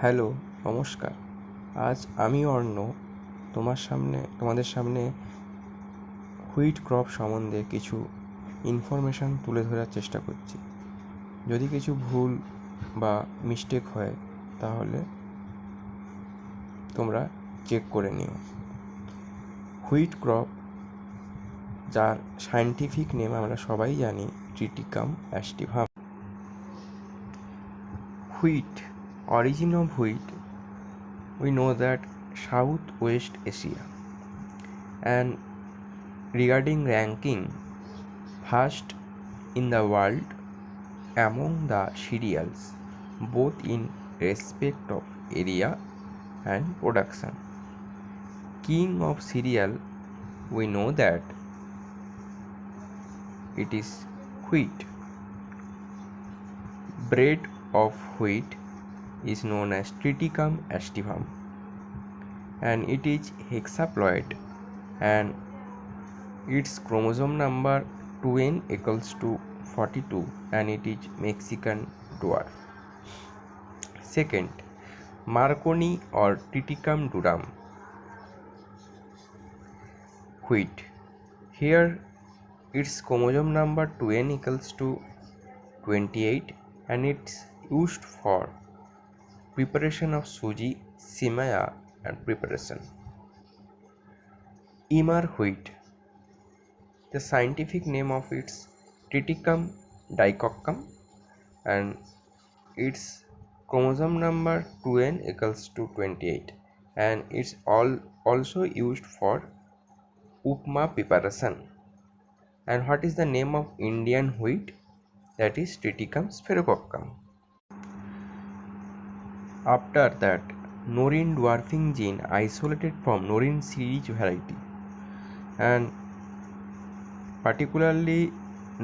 Hello, নমস্কার। আজ আমি অর্ণ তোমাদের সামনে হুইট ক্রপ সম্বন্ধে কিছু ইনফরমেশান তুলে ধরার চেষ্টা করছি। যদি কিছু ভুল বা মিস্টেক হয় তাহলে তোমরা চেক করে নিও। হুইট ক্রপ, যার সায়েন্টিফিক নেম আমরা সবাই জানি, ট্রিটিকাম অ্যাস্টিভাম। Wheat, origin of wheat, we know that Southwest Asia. And regarding ranking, first in the world among the cereals, both in respect of area and production. King of cereal, we know that it is wheat. Bread of wheat is known as Triticum aestivum, and it is hexaploid, and its chromosome number 2n equals to 42, and it is Mexican dwarf. Second, Marconi or Triticum durum wheat. Here its chromosome number 2n equals to 28, and it's used for preparation of suji, simaya and preparation. Emmer wheat, the scientific name of its Triticum dicoccum, and its chromosome number 2n equals to 28, and it's also used for upma preparation. And what is the name of Indian wheat? That is Triticum sphaerococcum. After that, Norine dwarfing gene isolated from Norine series variety, and particularly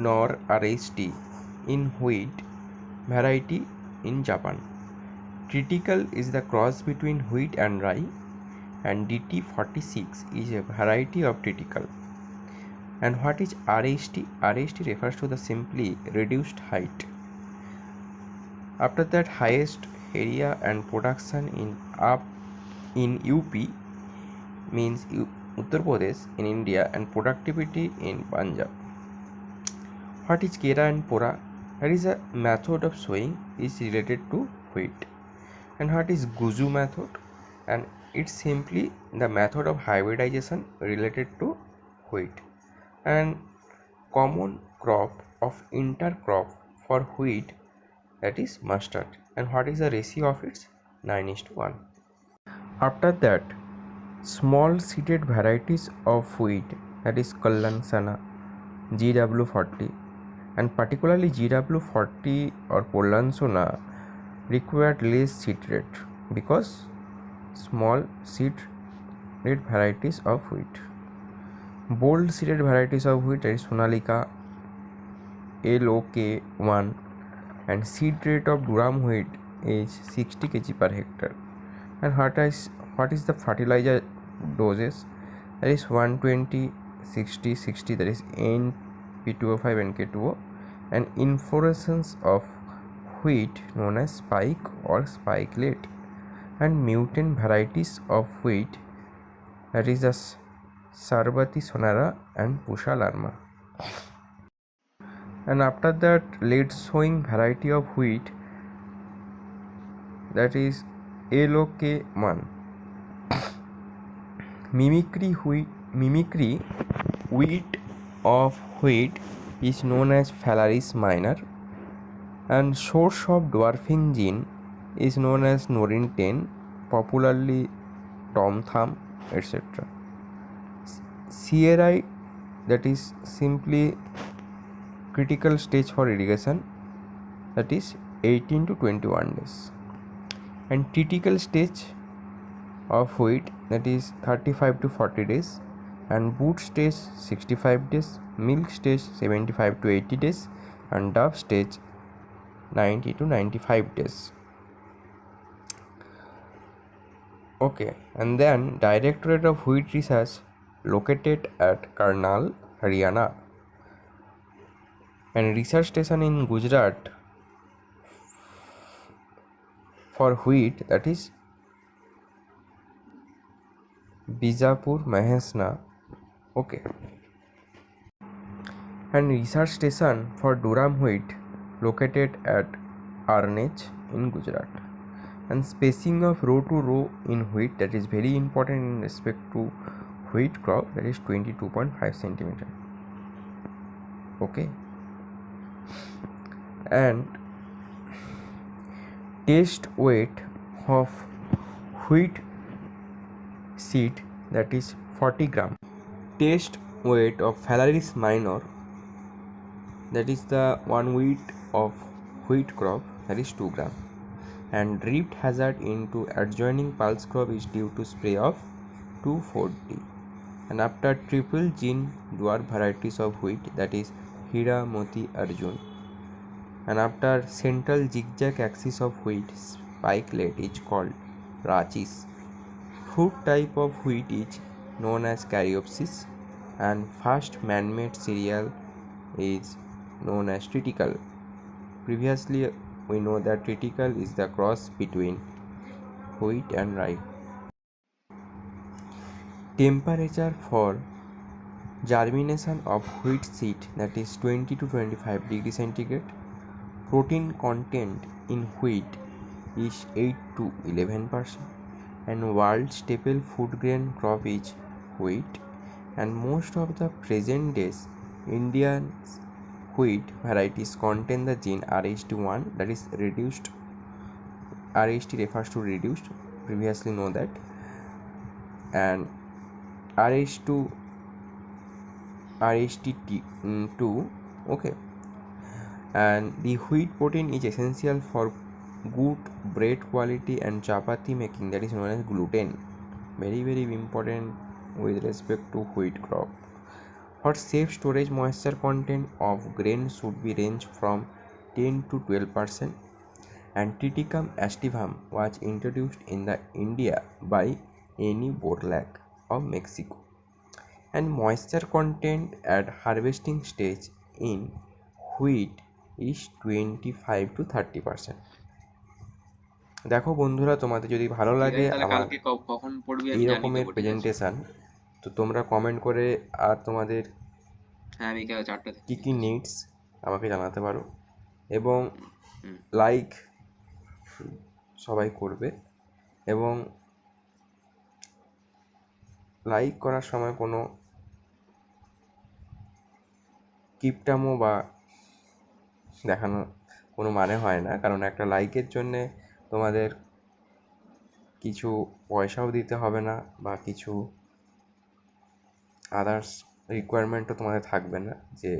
Nor RST in wheat variety in Japan. Critical is the cross between wheat and rye, and DT46 is a variety of critical. And what is RST? RST refers to the simply reduced height. After that, highest area and production in UP means Uttar Pradesh in India, and productivity in Punjab. What is Kera and Pora? That is a method of sowing is related to wheat. And what is Guzu method? And it's simply the method of hybridization related to wheat. And common crop of intercrop for wheat, that is mustard. And what is the ratio of its? 9:1. After that, small seeded varieties of wheat, that is Kallansana, GW40, and particularly GW40 or Pollansona required less seed rate because small seeded varieties of wheat. Bold seeded varieties of wheat, that is Sonalika, LOK1, and seed rate of durum wheat is 60 kg per hectare. And what is the fertilizer doses? That is 120, 60, 60, that is NP205 and K2O. And inflorescence of wheat known as spike or spikelet. And mutant varieties of wheat, that is the Sarbati Sonara and Pusha Larma. And after that, late sowing variety of wheat, that is LOK1. Mimicry wheat of wheat is known as Phalaris minor, and source of dwarfing gene is known as Norine 10, popularly Tom Thumb, etc. CRI, that is simply critical stage for irrigation, that is 18 to 21 days. And critical stage of wheat, that is 35 to 40 days, and boot stage 65 days, milk stage 75 to 80 days, and dove stage 90 to 95 days. Okay, and then Directorate of Wheat Research located at Karnal, Haryana, and research station in Gujarat for wheat, that is Bijapur, Mahesna. Okay. And research station for durum wheat located at Arnech in Gujarat. And spacing of row to row in wheat, that is very important in respect to wheat crop, that is 22.5 centimeter. Okay. And test weight of wheat seed, that is 40 gram. Test weight of Phalaris minor, that is the 1 weight of wheat crop, that is 2 gram. And drift hazard into adjoining pulse crop is due to spray of 2,4-D. And after triple gene dwarf varieties of wheat, that is Hira, Moti, Arjun. And after central zigzag axis of wheat spikelet is called rachis. Fruit type of wheat is known as caryopsis, and first man-made cereal is known as triticale. Previously, we know that triticale is the cross between wheat and rye. Temperature for germination of wheat seed, that is 20 to 25 degrees centigrade. Protein content in wheat is 8 to 11%, and world staple food grain crop is wheat. And most of the present days Indian wheat varieties contain the gene RH1, that is reduced. RH refers to reduced, previously know that. And RH2, RH2, okay. And the wheat protein is essential for good bread quality and chapati making, that is known as gluten. Very very important with respect to wheat crop. For safe storage, moisture content of grain should be range from 10 to 12%. And Triticum aestivum was introduced in the India by N. Borlaug of Mexico. And moisture content at harvesting stage in wheat is 25 to 30%. দেখো বন্ধুরা, তোমাদের যদি ভালো লাগে আমার এই রকমের presentation, তো তোমরা কমেন্ট করে আর তোমাদের কী কী নিডস আমাকে জানাতে পারো, এবং লাইক সবাই করবে। এবং লাইক করার সময় কোনো কিপটামো বা দেখানো কোনো মানে হয় না, কারণ একটা লাইকের জন্যে তোমাদের কিছু পয়সাও দিতে হবে না বা কিছু আদার্স রিকোয়ারমেন্টও তোমাদের থাকবে না, যে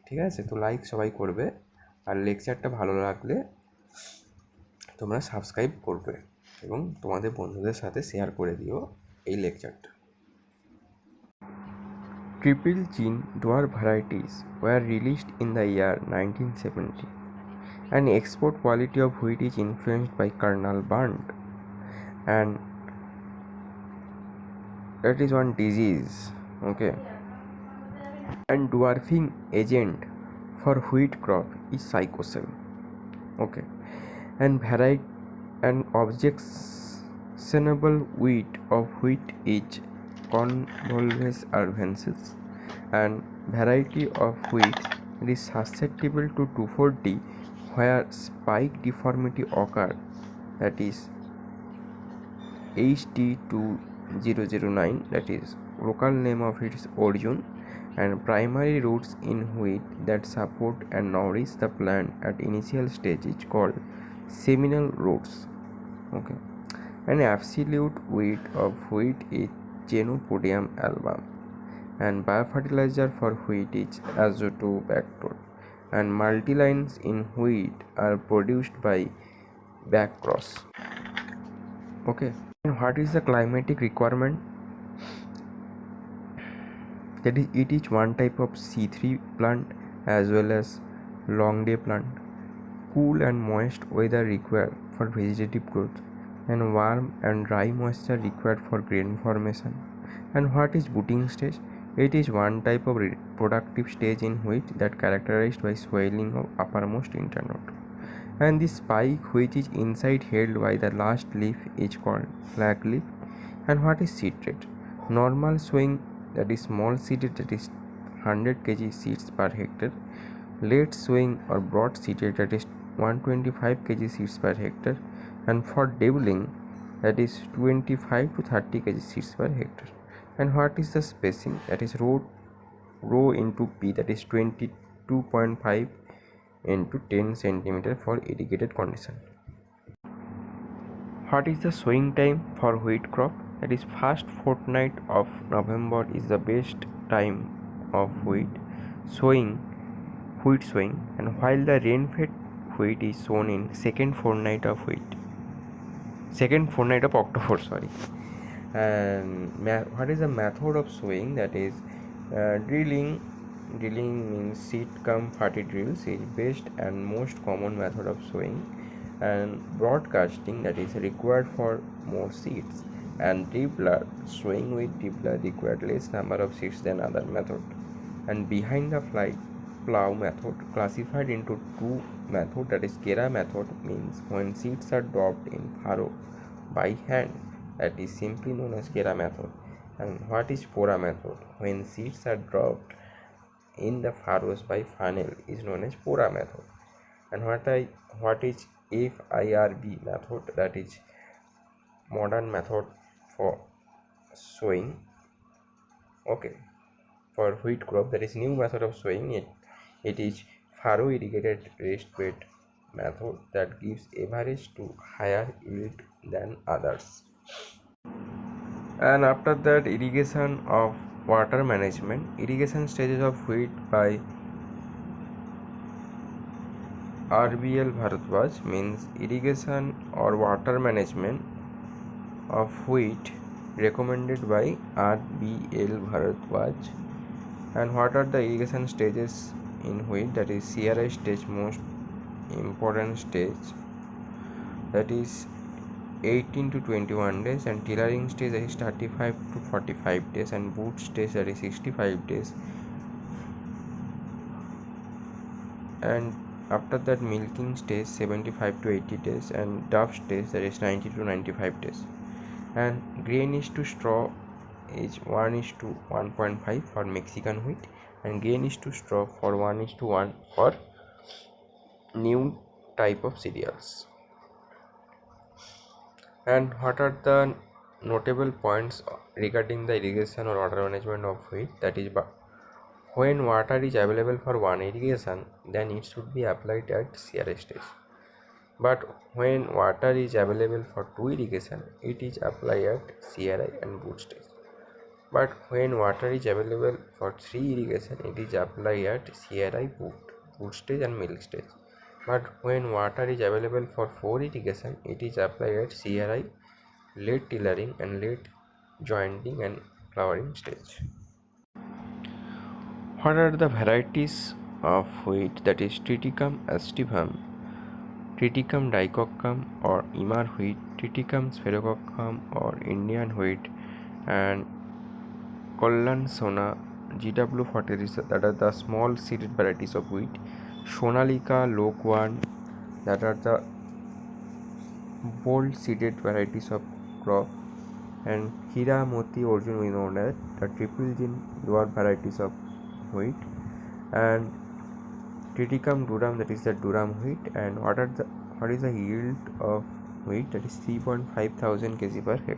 ঠিক আছে। তো লাইক সবাই করবে, আর লেকচারটা ভালো লাগলে তোমরা সাবস্ক্রাইব করবে এবং তোমাদের বন্ধুদের সাথে শেয়ার করে দিও এই লেকচারটা। Triple gene dwarf varieties were released in the year 1970, and export quality of wheat is influenced by kernel burnt, and that is one disease, okay. And dwarfing agent for wheat crop is cycocell, okay. And variety and objectionable weight of wheat is convolvulus arvensis, and variety of wheat is susceptible to 2,4-D where spike deformity occur, that is HD2009, that is local name of its origin, and primary roots in wheat that support and nourish the plant at initial stage is called seminal roots, okay. And absolute weight of wheat is Chenopodium album, and biofertilizer for wheat is azotobacter, and multilines in wheat are produced by backcross, okay. And what is the climatic requirement? That is, it is one type of C3 plant as well as long day plant. Cool and moist weather required for vegetative growth, and warm and dry moisture required for grain formation. And what is booting stage? It is one type of reproductive stage in wheat that characterized by swelling of uppermost internode. and the spike which is inside held by the last leaf is called flag leaf. And what is seed rate? Normal sowing, that is small seeded, that is 100 kg seeds per hectare. Late sowing or broad seeded, that is 125 kg seeds per hectare. And for doubling, that is 25 to 30 kg seeds per hectare. And what is the spacing? That is row into P, that is 22.5 into 10 centimeter for irrigated condition. What is the sowing time for wheat crop? That is first fortnight of November is the best time of wheat sowing, and while the rain-fed wheat is sown in second fortnight of October. Sorry. And what is the method of sowing? That is drilling. Drilling means seed cum fatty drills is best and most common method of sowing, and broadcasting, that is required for more seeds, and dribbler, sowing with dribbler required less number of seeds than other method. And behind the fly plow method classified into two method, that is Gera method means when seeds are dropped in furrow by hand, that is simply known as Gera method. And what is Pora method? When seeds are dropped in the furrows by funnel is known as Pora method. And what is FIRB method? That is modern method for sowing. Okay, for wheat crop, that is new method of sowing. It is furrow irrigated raised bed method that gives average to higher yield than others. And after that, irrigation of water management. Irrigation stages of wheat by RBL Bharatwaj means irrigation or water management of wheat recommended by RBL Bharatwaj. And what are the irrigation stages in wheat? That is CRI stage, most important stage, that is 18 to 21 days, and tillering stage, that is 35 to 45 days, and boot stage, that is 65 days, and after that milking stage 75 to 80 days, and duff stage, that is 90 to 95 days. And grain is to straw is 1:1.5 for Mexican wheat, and grain is to straw for 1:1 for new type of cereals. And what are the notable points regarding the irrigation or water management of wheat? That is, when water is available for one irrigation, then it should be applied at CRI stage. But when water is available for two irrigation, it is applied at CRI and boot stage. But when water is available for three irrigation, it is applied at CRI, boot stage and milk stage. But when water is available for four irrigation, it is applied at CRI, late tillering and late jointing and flowering stage. What are the varieties of wheat? That is Triticum aestivum, Triticum dicoccum or Imar wheat, Triticum sphaerococcum or Indian wheat, and Kollan Sona, GW40, that are the small seeded varieties of wheat, Sonalika, Lokwan, that are the bold seeded varieties of crop, and Hira, Moti, Arjun, we know that the triple gene dwarf varieties of wheat, and Triticum durum, that is the durum wheat. And what is the yield of wheat? That is 3.5 thousand kg per hectare.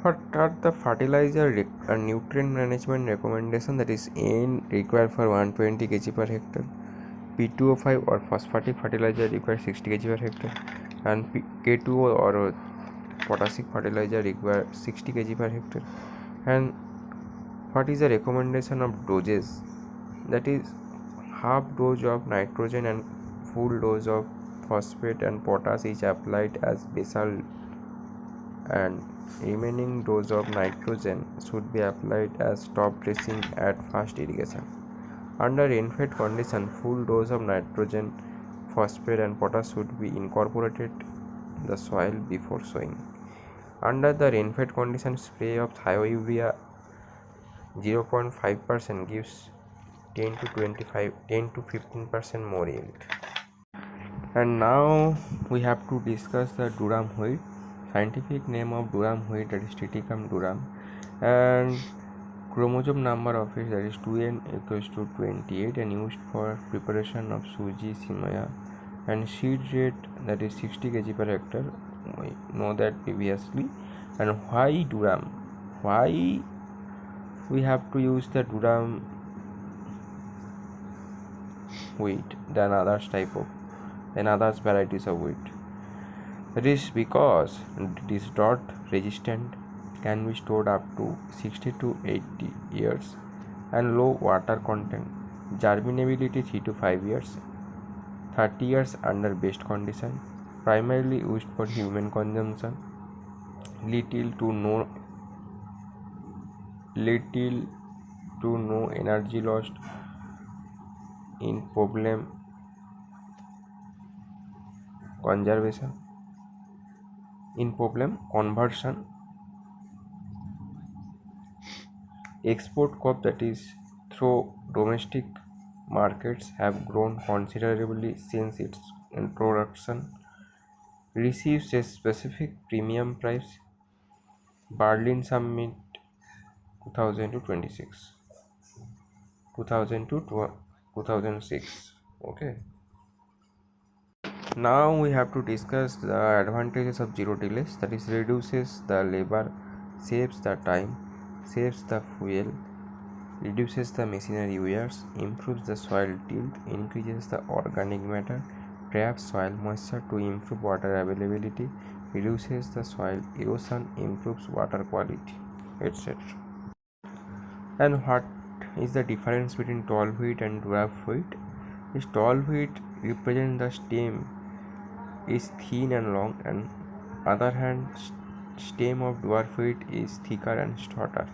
What are the fertilizer and nutrient management recommendation? That is N required for 120 kg per hectare, P2O5 or phosphatic fertilizer required 60 kg per hectare, and K2O or potassic fertilizer required 60 kg per hectare. And what is the recommendation of doses? That is half dose of nitrogen and full dose of phosphate and potash is applied as basal, and remaining dose of nitrogen should be applied as top dressing at first irrigation. Under rain-fed condition, full dose of nitrogen, phosphate and potash should be incorporated in the soil before sowing. Under the rain-fed condition, spray of thiourea 0.5% gives 10 to 25, 10 to 15% more yield. And now we have to discuss the durum wheat. Scientific name of durum wheat, that is Triticum durum, and chromosome number of it, that is 2n equals to 28, and used for preparation of suji, simaya, and seed rate, that is 60 kg per hectare. We know that previously. And why durum? Why we have to use the durum wheat than others varieties of wheat? That is because it is drought resistant, can be stored up to 60 to 80 years, and low water content, germinability 3 to 5 years, 30 years under best condition, primarily used for human consumption, little to no energy lost in problem conversion, export crop, that is through domestic markets have grown considerably since its introduction, receives a specific premium price. Berlin Summit 2000 to 26, 2000 to 2006. Okay. Now we have to discuss the advantages of zero tillage, that is reduces the labor, saves the time, saves the fuel, reduces the machinery wears, improves the soil tilth, increases the organic matter, traps soil moisture to improve water availability, reduces the soil erosion, improves water quality, etc. And what is the difference between tall wheat and dwarf wheat? This tall wheat represents the stem is thin and long, and other hand stem of dwarf wheat is thicker and shorter.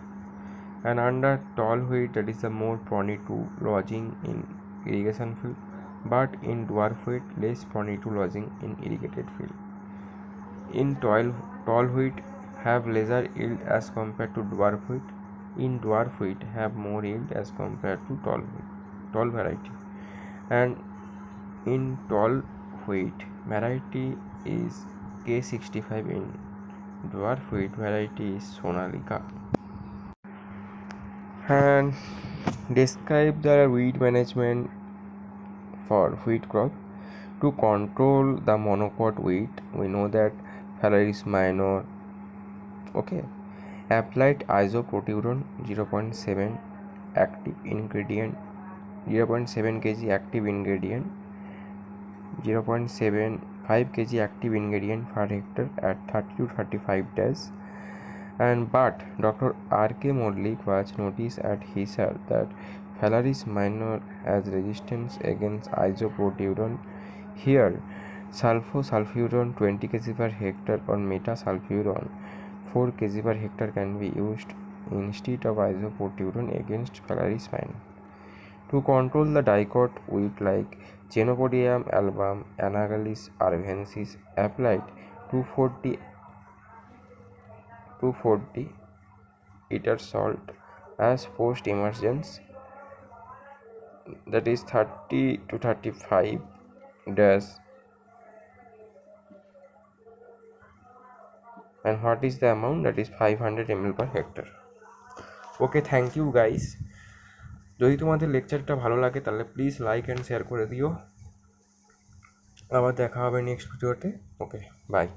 And under tall wheat, that is the more prone to lodging in irrigation field, but in dwarf wheat less prone to lodging in irrigated field. In tall wheat have lesser yield as compared to dwarf wheat. In dwarf wheat have more yield as compared to tall variety. And in tall wheat variety is K65, in dwarf wheat variety is Sonalika. And describe the weed management for wheat crop. To control the monocot wheat, we know that phalaris minor. Okay, applied isoproteron 0.7 active ingredient, 0.7 kg active ingredient, 0.75 kg active ingredient per hectare at 30 to 35 days. And but Dr. R.K. Mollik was noticed at HISAR that phalaris minor has resistance against isoproteron. Here, sulfosulfuron 20 kg per hectare or metasulfuron 4 kg per hectare can be used instead of isoproteron against phalaris minor. To control the dicot wheat like Chenopodium album, Anagalis arvensis, applied 240 ether salt as post emergence, that is 30 to 35 days. And what is the amount? That is 500 ml per hectare. Okay, thank you guys. যদি তোমাদের লেকচারটা ভালো লাগে তাহলে please like and share করে দিও। আবার দেখা হবে নেক্সট ভিডিওতে। ওকে, বাই।